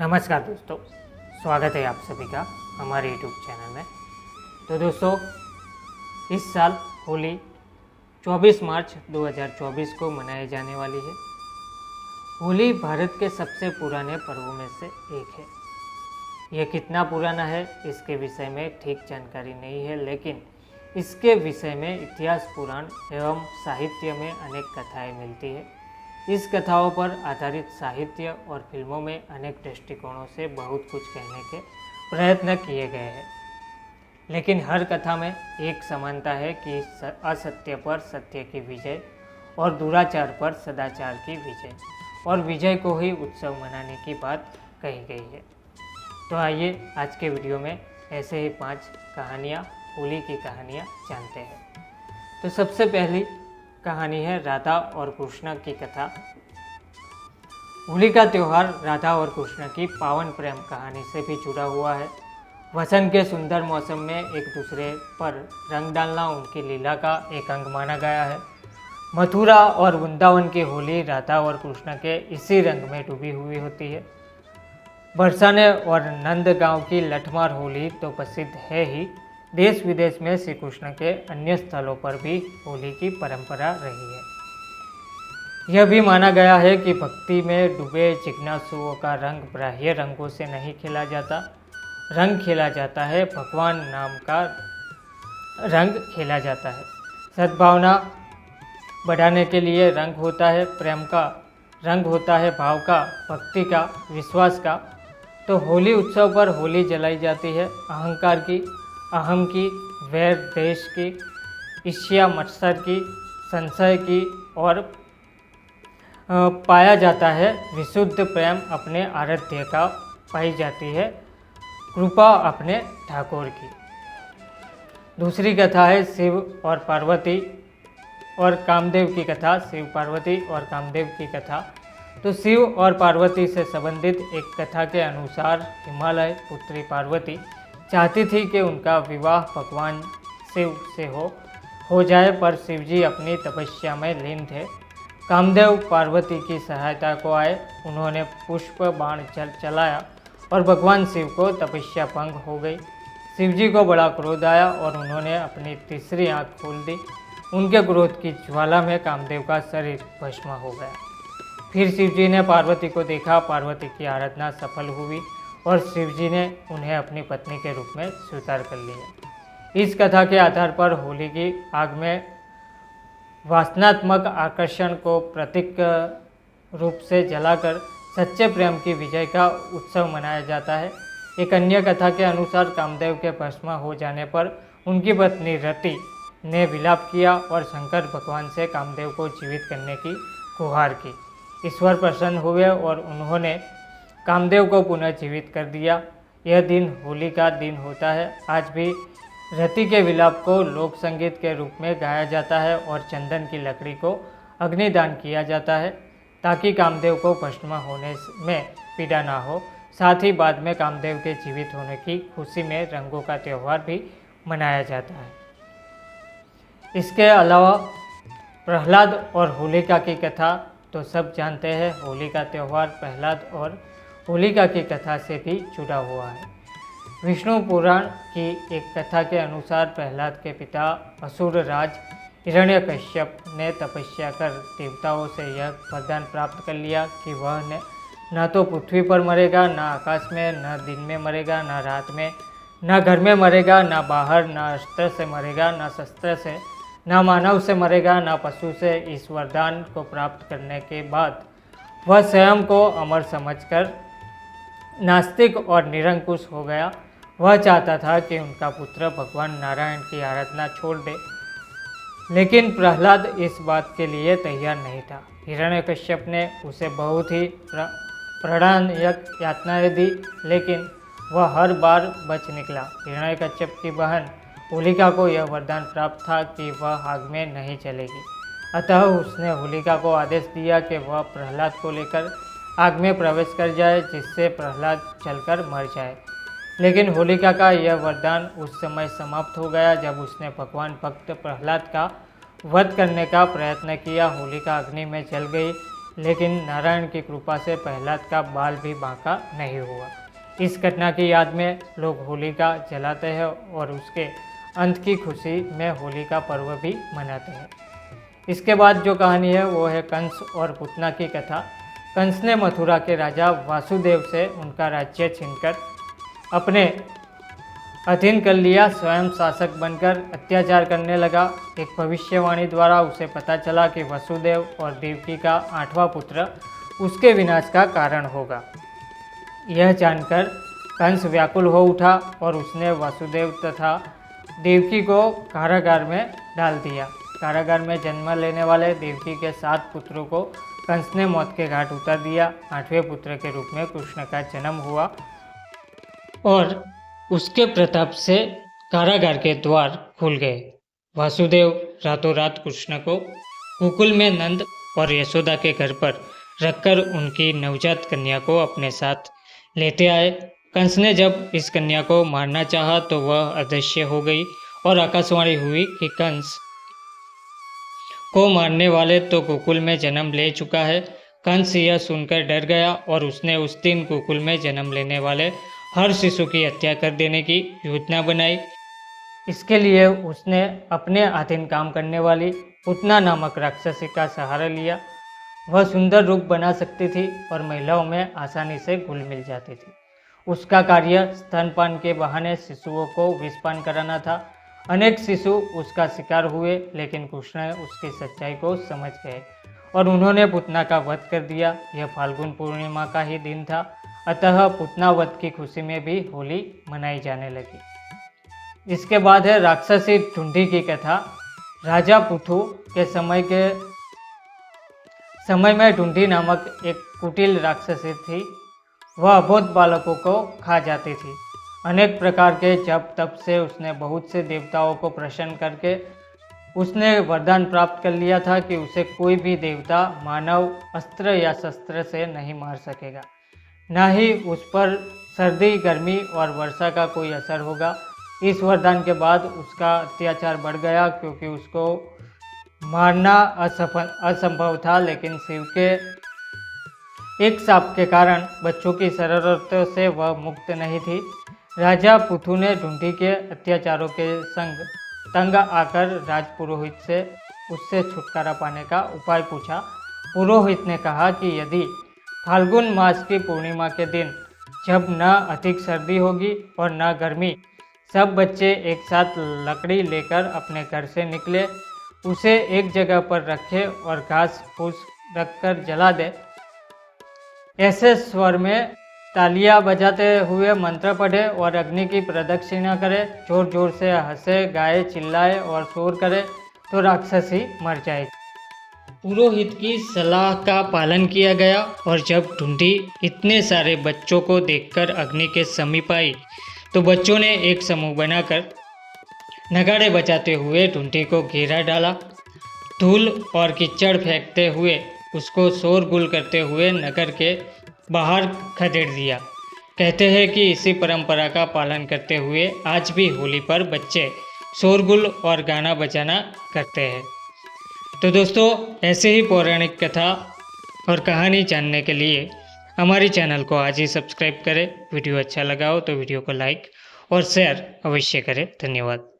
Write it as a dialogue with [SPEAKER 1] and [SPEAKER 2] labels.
[SPEAKER 1] नमस्कार दोस्तों, स्वागत है आप सभी का हमारे यूट्यूब चैनल में। तो दोस्तों, इस साल होली 24 मार्च 2024 को मनाई जाने वाली है। होली भारत के सबसे पुराने पर्वों में से एक है। यह कितना पुराना है इसके विषय में ठीक जानकारी नहीं है, लेकिन इसके विषय में इतिहास, पुराण एवं साहित्य में अनेक कथाएं मिलती है। इस कथाओं पर आधारित साहित्य और फिल्मों में अनेक दृष्टिकोणों से बहुत कुछ कहने के प्रयत्न किए गए हैं, लेकिन हर कथा में एक समानता है कि असत्य पर सत्य की विजय और दुराचार पर सदाचार की विजय, और विजय को ही उत्सव मनाने की बात कही गई है। तो आइए आज के वीडियो में ऐसे ही 5 कहानियाँ, होली की कहानियाँ जानते हैं। तो सबसे पहली कहानी है राधा और कृष्ण की कथा। होली का त्यौहार राधा और कृष्ण की पावन प्रेम कहानी से भी जुड़ा हुआ है। वसंत के सुंदर मौसम में एक दूसरे पर रंग डालना उनकी लीला का एक अंग माना गया है। मथुरा और वृंदावन की होली राधा और कृष्ण के इसी रंग में डूबी हुई होती है। बरसाने और नंदगांव की लठमार होली तो प्रसिद्ध है ही, देश विदेश में श्री कृष्ण के अन्य स्थलों पर भी होली की परंपरा रही है। यह भी माना गया है कि भक्ति में डूबे जिज्ञासुओं का रंग बाह्य रंगों से नहीं खेला जाता, रंग खेला जाता है भगवान नाम का रंग खेला जाता है। सद्भावना बढ़ाने के लिए रंग होता है, प्रेम का रंग होता है, भाव का, भक्ति का, विश्वास का। तो होली उत्सव पर होली जलाई जाती है अहंकार की, अहम की, वैर देश की, ईर्ष्या मत्सर की, संशय की, और पाया जाता है विशुद्ध प्रेम अपने आराध्य का पाई जाती है, कृपा अपने ठाकुर की। दूसरी कथा है शिव और पार्वती और कामदेव की कथा। शिव, पार्वती और कामदेव की कथा। तो शिव और पार्वती से संबंधित एक कथा के अनुसार हिमालय पुत्री पार्वती चाहती थी कि उनका विवाह भगवान शिव से हो जाए, पर शिवजी अपनी तपस्या में लीन थे। कामदेव पार्वती की सहायता को आए। उन्होंने पुष्प बाण चलाया और भगवान शिव को तपस्या भंग हो गई। शिवजी को बड़ा क्रोध आया और उन्होंने अपनी तीसरी आंख खोल दी। उनके क्रोध की ज्वाला में कामदेव का शरीर भस्म हो गया। फिर शिवजी ने पार्वती को देखा। पार्वती की आराधना सफल हुई और शिवजी ने उन्हें अपनी पत्नी के रूप में स्वीकार कर लिया। इस कथा के आधार पर होली की आग में वासनात्मक आकर्षण को प्रतीक रूप से जलाकर सच्चे प्रेम की विजय का उत्सव मनाया जाता है। एक अन्य कथा के अनुसार कामदेव के भस्म हो जाने पर उनकी पत्नी रति ने विलाप किया और शंकर भगवान से कामदेव को जीवित करने की गुहार की। ईश्वर प्रसन्न हुए और उन्होंने कामदेव को पुनः जीवित कर दिया। यह दिन होली का दिन होता है। आज भी रति के विलाप को लोक संगीत के रूप में गाया जाता है और चंदन की लकड़ी को अग्निदान किया जाता है, ताकि कामदेव को भस्म होने में पीड़ा ना हो। साथ ही बाद में कामदेव के जीवित होने की खुशी में रंगों का त्यौहार भी मनाया जाता है। इसके अलावा प्रहलाद और होलिका की कथा तो सब जानते हैं। होली का त्यौहार प्रहलाद और होलिका की कथा से भी जुड़ा हुआ है। विष्णु पुराण की एक कथा के अनुसार प्रहलाद के पिता असुर राज हिरण्यकश्यप ने तपस्या कर देवताओं से यह वरदान प्राप्त कर लिया कि वह न तो पृथ्वी पर मरेगा, न आकाश में, न दिन में मरेगा, न रात में, न घर में मरेगा, न बाहर, न अस्त्र से मरेगा, न शस्त्र से, न मानव से मरेगा, न पशु से। इस वरदान को प्राप्त करने के बाद वह स्वयं को अमर समझकर नास्तिक और निरंकुश हो गया। वह चाहता था कि उनका पुत्र भगवान नारायण की आराधना छोड़ दे, लेकिन प्रहलाद इस बात के लिए तैयार नहीं था। हिरण्यकश्यप ने उसे बहुत ही प्राणदायक यातनाएं दी, लेकिन वह हर बार बच निकला। हिरण्यकश्यप की बहन होलिका को यह वरदान प्राप्त था कि वह आग में नहीं चलेगी। अतः उसने होलिका को आदेश दिया कि वह प्रहलाद को लेकर आग में प्रवेश कर जाए, जिससे प्रहलाद जलकर मर जाए। लेकिन होलिका का यह वरदान उस समय समाप्त हो गया जब उसने भगवान भक्त प्रहलाद का वध करने का प्रयत्न किया। होलिका अग्नि में जल गई। लेकिन नारायण की कृपा से प्रहलाद का बाल भी बांका नहीं हुआ। इस घटना की याद में लोग होलिका जलाते हैं और उसके अंत की खुशी में होली का पर्व भी मनाते हैं। इसके बाद जो कहानी है वो है कंस और पूतना की कथा। कंस ने मथुरा के राजा वासुदेव से उनका राज्य छीनकर अपने अधीन कर लिया। स्वयं शासक बनकर अत्याचार करने लगा। एक भविष्यवाणी द्वारा उसे पता चला कि वसुदेव और देवकी का 8वां पुत्र उसके विनाश का कारण होगा। यह जानकर कंस व्याकुल हो उठा और उसने वासुदेव तथा देवकी को कारागार में डाल दिया। कारागार में जन्म लेने वाले देवकी के 7 पुत्रों को कंस ने मौत के घाट उतार दिया। 8वें पुत्र के रूप में कृष्ण का जन्म हुआ और उसके प्रताप से कारागार के द्वार खुल गए। वासुदेव रातों रात कृष्ण को गोकुल में नंद और यशोदा के घर पर रखकर उनकी नवजात कन्या को अपने साथ लेते आए। कंस ने जब इस कन्या को मारना चाहा तो वह अदृश्य हो गई और आकाशवाणी हुई कि कंस को मारने वाले तो गोकुल में जन्म ले चुका है। कंस यह सुनकर डर गया और उसने उस दिन गोकुल में जन्म लेने वाले हर शिशु की हत्या कर देने की योजना बनाई। इसके लिए उसने अपने अधीन काम करने वाली पूतना नामक राक्षसी का सहारा लिया। वह सुंदर रूप बना सकती थी और महिलाओं में आसानी से घुल मिल जाती थी। उसका कार्य स्तनपान के बहाने शिशुओं को विषपान कराना था। अनेक शिशु उसका शिकार हुए, लेकिन कृष्ण उसकी सच्चाई को समझ गए और उन्होंने पूतना का वध कर दिया। यह फाल्गुन पूर्णिमा का ही दिन था, अतः पूतना वध की खुशी में भी होली मनाई जाने लगी। इसके बाद है राक्षसी ढूंढी की कथा। राजा पृथु के समय में ढूंढी नामक एक कुटिल राक्षसी थी। वह अबोध बालकों को खा जाती थी। अनेक प्रकार के जप तप से उसने बहुत से देवताओं को प्रसन्न करके उसने वरदान प्राप्त कर लिया था कि उसे कोई भी देवता मानव अस्त्र या शस्त्र से नहीं मार सकेगा, न ही उस पर सर्दी गर्मी और वर्षा का कोई असर होगा। इस वरदान के बाद उसका अत्याचार बढ़ गया, क्योंकि उसको मारना असंभव था, लेकिन शिव के एक शाप के कारण बच्चों की शरारतों से वह मुक्त नहीं थी। राजा पृथु ने ढूंढी के अत्याचारों के संग तंग आकर राजपुरोहित से उससे छुटकारा पाने का उपाय पूछा। पुरोहित ने कहा कि यदि फाल्गुन मास की पूर्णिमा के दिन, जब न अधिक सर्दी होगी और न गर्मी, सब बच्चे एक साथ लकड़ी लेकर अपने घर से निकले, उसे एक जगह पर रखे और घास फूस रखकर जला दे। ऐसे स्वर में तालियां बजाते हुए मंत्र पढ़े और अग्नि की प्रदक्षिणा करे, जोर जोर से हंसे, गाए, चिल्लाए और शोर करे तो राक्षसी मर जाएगी। पुरोहित की सलाह का पालन किया गया और जब ढूंढी इतने सारे बच्चों को देखकर अग्नि के समीप आई तो बच्चों ने एक समूह बनाकर नगाड़े बजाते हुए ढूंढी को घेरा डाला। धूल और कीचड़ फेंकते हुए उसको शोरगुल करते हुए नगर के बाहर खदेड़ दिया। कहते हैं कि इसी परंपरा का पालन करते हुए आज भी होली पर बच्चे शोरगुल और गाना बजाना करते हैं। तो दोस्तों, ऐसे ही पौराणिक कथा और कहानी जानने के लिए हमारे चैनल को आज ही सब्सक्राइब करें। वीडियो अच्छा लगा हो तो वीडियो को लाइक और शेयर अवश्य करें। धन्यवाद।